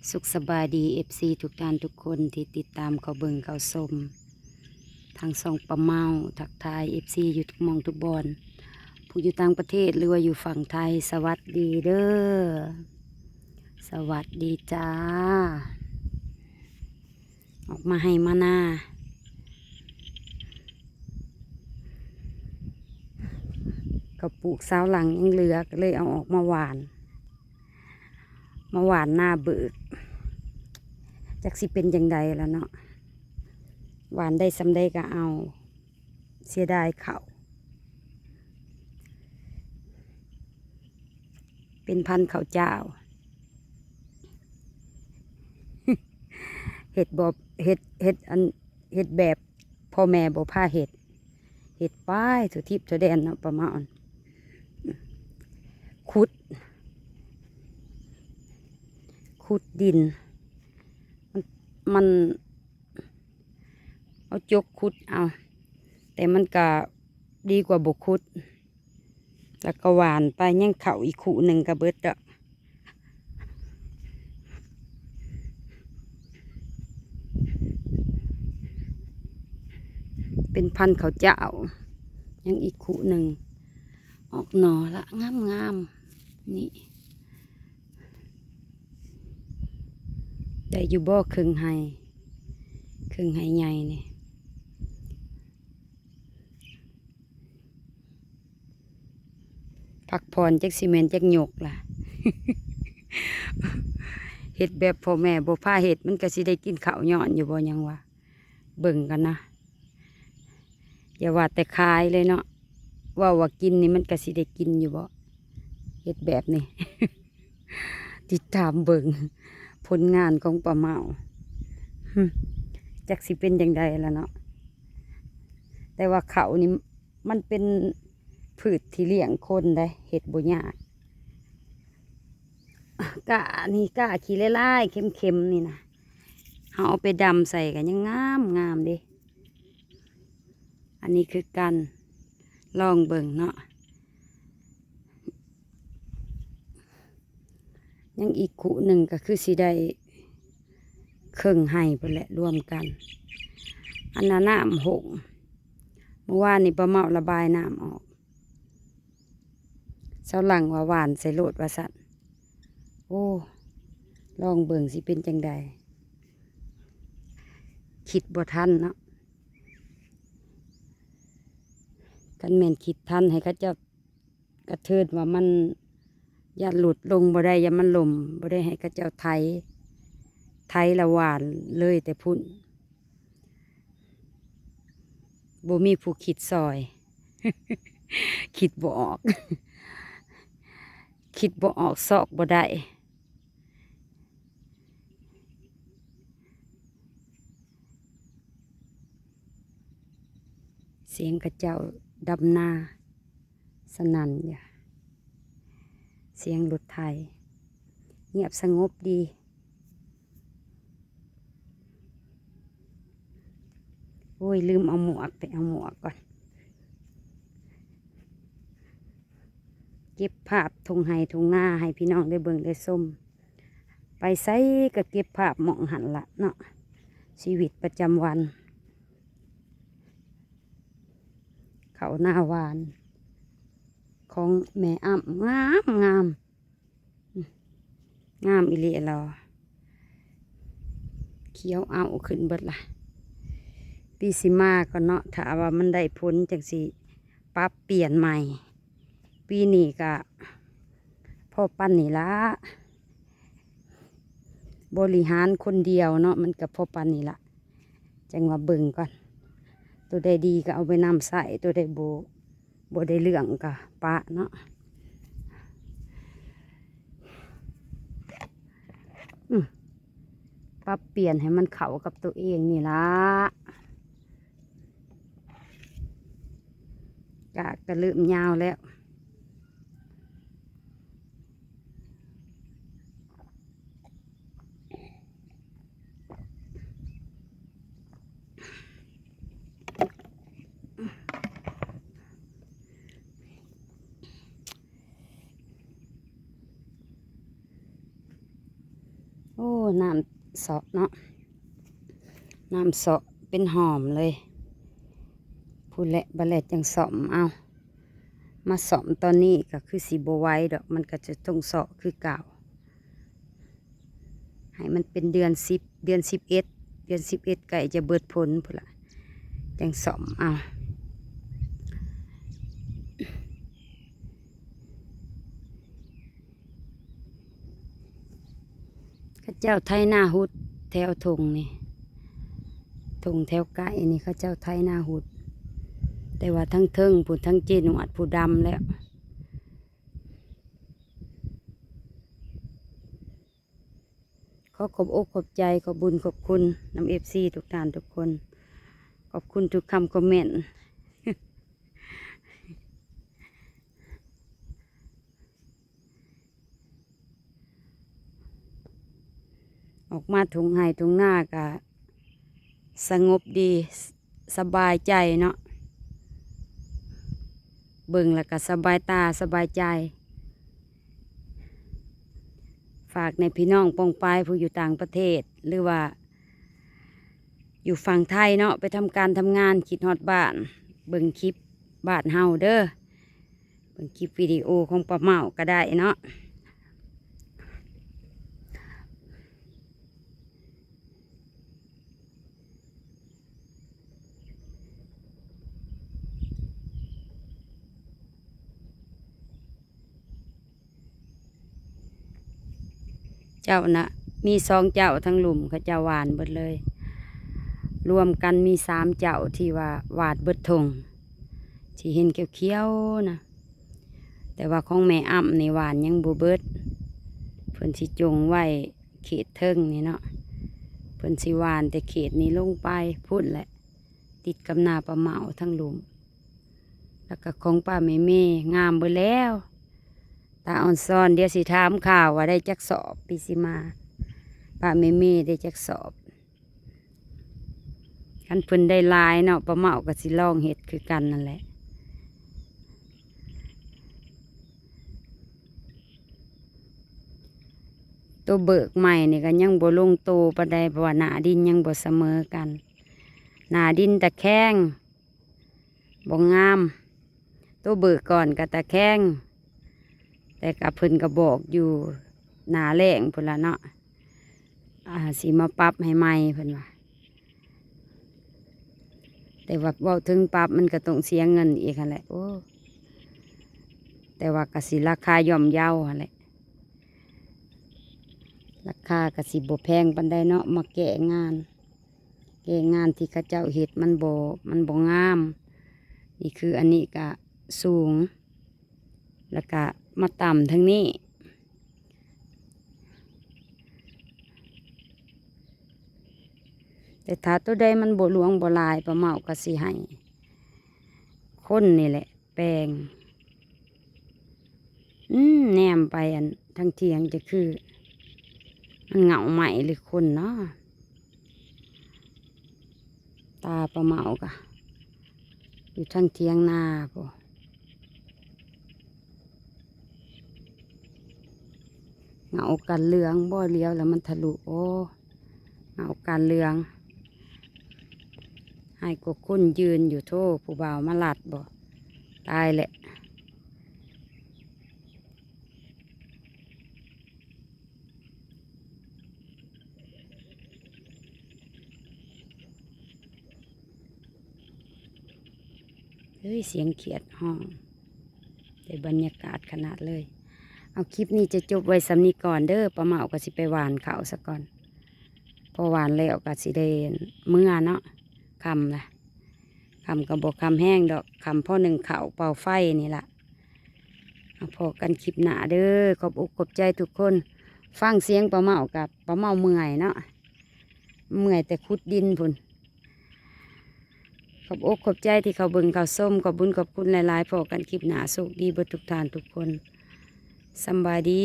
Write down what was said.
สุขสบายดีFC ทุกท่านทุกคนที่ติดตามเขาเบิ่งเขาชมทางช่องปะเมาทักทาย FC อยู่ทุกหมองทุกบอนผู้อยู่ต่างประเทศหรือว่าอยู่ฝั่งไทยสวัสดีเด้อสวัสดีจ้าออกมาให้มาหน้าก็ปลูกสาวหลังยังเหลือก็เลยเอาออกมาหวานหน้าเบิกจักสิเป็นจังใดแล้วเนาะหวานได้สำได้ก็เอาเสียดายเขาเป็นพันธุ์ข้าวเจ้า เห็ดบอบเห็ดแบบพ่อแม่บ่พาเห็ดป้ายสุทิพย์สุแดนเนาะประมาณขุดดินมันเอาจกขุดเอาแต่มันก็ดีกว่าบกขุดแล้วก็หวานไปยังเข่าอีกขู่หนึ่งก็เบิดอ่ะเป็นพันธุ์ข้าวเจ้ายังอีกขู่หนึ่งออกหน่อละงามนี่ได้อยู่บ่ครึ่งไห้ใหญ่นี่พักผ่อนจักซีเมนจักหยกล่ะ เห็ดแบบพ่อแม่บ่พาเห็ดมันก็สิได้กินข้าวย้อนอยู่บ่ยังวะเบิ่งกันนะอย่าว่าแต่ขายเลยเนาะว่ากินนี่มันก็สิได้กินอยู่บ่เห็ดแบบนี้ ติดตามเบิ่งผลงานของป้าเมาจักสิเป็นยังไงล่ะเนาะแต่ว่าเขานี่มันเป็นพืชที่เลี้ยงคนได้เห็ดบ่ยากกะนี่กะขี้ไล่ๆเค็มๆนี่นะเอาไปดำใส่กันยังงามเด้อันนี้คือกันลองเบิ่งเนาะยังอีกคู่หนึ่งก็คือสิได้เครื่องไห้ไปแหละรวมกันอันนั้นน้ำหงเมื่อวานนี่ป้าเมาระบายน้ำออกเสาหลังว่าหวานใส่โลดว่าสัตว์โอ้ลองเบิ่งสิเป็นจังใดคิดบ่ทันเนาะกันแม่นคิดทันให้เขาเจ้ากระเทิดว่ามันอย่าหลุดลงบ่ได้อย่ามันหล่มบ่ได้ให้เขาเจ้าไถละหวานเลยแต่พุ่นบ่มีผู้คิดซอย คิดบ่ออก คิดบ่ออกซอกบ่ได้เสียงกระเจ้าดำนาสนั่นอย่าเสียงรถไถเงียบสงบดีโอ้ยลืมเอาหมวกไปเอาหมวกก่อนเก็บภาพทงไห้ทงหน้าให้พี่น้องได้เบิ่งได้ส้มไปไสก็เก็บภาพหมองหันละเนาะชีวิตประจำวันเขาหน้าหวานของแม่อ้ำงามอิเลียรอเขียวเอาขึ้นเบิดละปีสิมาก็เนาะถ้าว่ามันได้ผลจังสิปรับเปลี่ยนใหม่ปีนี้ก็พ่อปั้นนี่ละบริหารคนเดียวเนาะมันกับพ่อปั้นนี่ละจังว่าเบิ่งก่อนตัวใดดีก็เอาไปนำใส่ตัวใดโบได้เรื่องก็ปะเนาะปรับเปลี่ยนให้มันเข้ากับตัวเองนี่ละก็เริ่มยาวแล้ว อ้น้ำเสาะเนาะน้ำเสาะเป็นหอมเลยพูดแหละบะแลดจังสอมเอามาสอมตอนนี้ก็คือสีโบไหว้ดอกมันก็จะต้องเสาะคือเก่าให้มันเป็นเดือน10 เดือน11 เดือน11ไก่จะเบิดผลพุ่นละจังสอมเอาข้าเจ้าไทยนาหุดแถวทงนี่ทงแถวไก่นี่ข้าเจ้าไทยนาหุดแต่ว่าทั้งเทิงผู้ทั้งจีนหวัดผู้ดำแล้วขอขอบอกขอบใจขอบบุญขอบคุณน้ำFCทุกท่านทุกคนขอบคุณทุกคำคอมเมนต์ออกมาถุงไห้ถุงหน้ากะสงบดีสบายใจเนาะเบิ่งแล้วก็สบายตาสบายใจฝากในพี่น้องปองปายผู้อยู่ต่างประเทศหรือว่าอยู่ฝั่งไทยเนาะไปทำการทำงานคิดฮอดบ้านเบิ่งคลิปบ้านเฮาเด้อเบิ่งคลิปวิดีโอของป้าเมาก็ได้เนาะเจ้านะมี2 เจ้าทั้งหลุมเขาเจ้าหวานเบิดเลยรวมกันมี3 เจ้าที่ว่าหวาดเบิดทงที่เห็นเขียวๆนะแต่ว่าของแม่อ้ำนี่หวานยังบ่เบิดเพิ่นสิจงไว้เขตเทิงนี่เนาะเพิ่นสิหวานแต่เขตนี้ลงไปพุ่นแหละติดกับนาป้าเมาทั้งหลุมแล้วก็ของป้าแม่งามเบิดแล้วตาอ่อนซ้อนเดี๋ยวสิถามข่าวว่าได้จักสอบปีสิมาป้าแม่ได้จักสอบคันเพิ่นได้ลายเนาะป้าเมาก็สิลองเฮ็ดคือกันนั่นแหละตัวเบิกใหม่นี่ก็ยังบ่ลงโตปานใดเพราะว่าหน้าดินยังบ่เสมอกันหน้าดินตะแคงบ่งามตัวเบิกก่อนก็ตะแคงแต่กับเพิ่นก็บอกอยู่หน้าแรงพุ่นละเนาะสิมาปรับให้ใหม่เพิ่นว่าแต่ว่าเว้าถึงปรับมันก็ต้องเสียเงินอีกหั่นแหละโอ้แต่ว่าก็สิราคาย่อมเยาหั่นแหละราคาก็สิบ่แพงปานใดเนาะมาแก้งานที่เขาเจ้าเฮ็ดมันบ่งามนี่คืออันนี้ก็สูงแล้วก็มาต่ำทั้งนี้แต่ถ้าตัวใดมันบ่หลวงบ่ลายป้าเมาก็สิให้คนนี่แหละแปลงแนมไปอันทั้งเทียงจะคือมันเหงาใหม่หรือคนเนาะตาป้าเมากะอยู่ทั้งเทียงนาพอเหงากันเหลืองบ่เลี้ยวแล้วมันทะลุโอ้เหงากันเหลืองให้กคนยืนอยู่โทษผู้บ่าวมาลัดบ่ตายแหละเฮ้ยเสียงเขียดห้องแต่บรรยากาศขนาดเลยเอาคลิปนี้จะจบไว้สำนีก่อนเด้อป้าเมาก็สิไปหวานเขาซะก่อนพอหวานแล้วก็สิได้เมื่อเนาะคำละคำก็บอกคำแห้งดอกคำพ่อ1เขาเป่าไฟนี่ละเอาพอกันคลิปหนาเด้อขอบอกขอบใจทุกคนฟังเสียงป้าเมากับป้าเมาเมื่อยเนาะเมื่อยแต่ขุดดินพุ่นขอบอกขอบใจที่เขาเบิ่งเขาส้มขอบบุญขอบคุณหลายๆพอกันคลิปหนาสุขดีเบิดทุกท่านทุกคนสำบายดี